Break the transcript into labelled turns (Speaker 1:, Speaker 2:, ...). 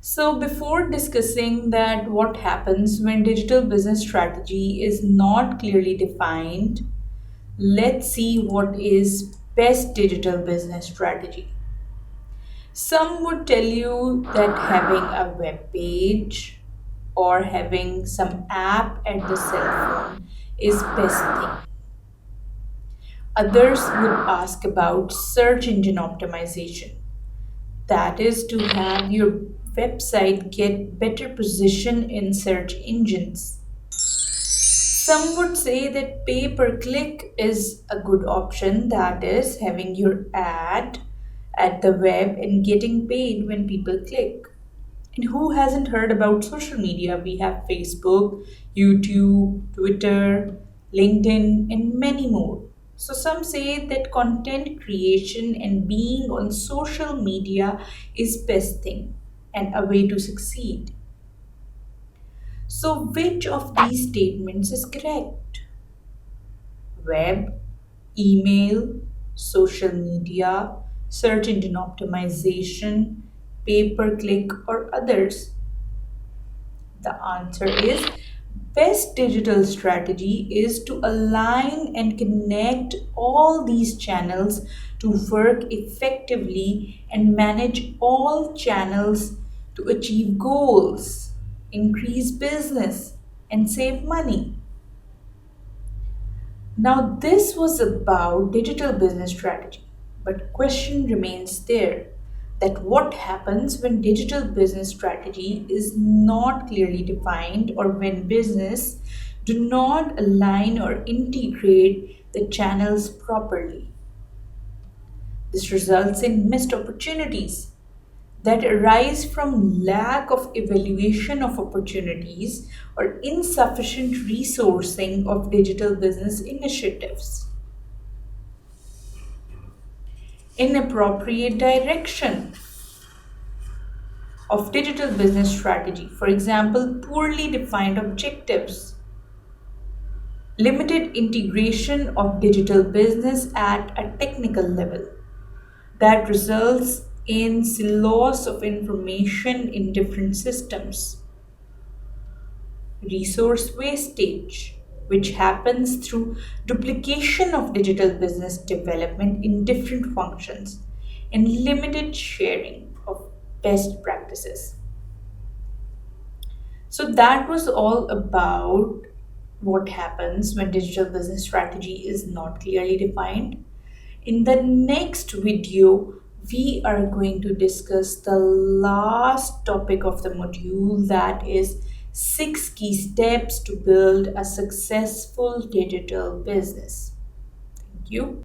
Speaker 1: So, before discussing that what happens when digital business strategy is not clearly defined, let's see what is best digital business strategy. Some would tell you that having a web page or having some app at the cell phone is best thing. Others would ask about search engine optimization. That is to have your website get better position in search engines. Some would say that pay per click is a good option, that is, having your ad at the web and getting paid when people click. And who hasn't heard about social media? We have Facebook, YouTube, Twitter, LinkedIn, and many more. So, some say that content creation and being on social media is best thing and a way to succeed. So, which of these statements is correct? Web, email, social media, search engine optimization, pay per click, or others? The answer is best digital strategy is to align and connect all these channels to work effectively and manage all channels to achieve goals, increase business, and save money. Now, this was about digital business strategy, but question remains there that what happens when digital business strategy is not clearly defined or when business do not align or integrate the channels properly. This results in missed opportunities that arise from lack of evaluation of opportunities or insufficient resourcing of digital business initiatives. Inappropriate direction of digital business strategy, for example, poorly defined objectives, limited integration of digital business at a technical level that results in loss of information in different systems, resource wastage, which happens through duplication of digital business development in different functions, and limited sharing of best practices. So, that was all about what happens when digital business strategy is not clearly defined. In the next video, we are going to discuss the last topic of the module, that is 6 key steps to build a successful digital business. Thank you.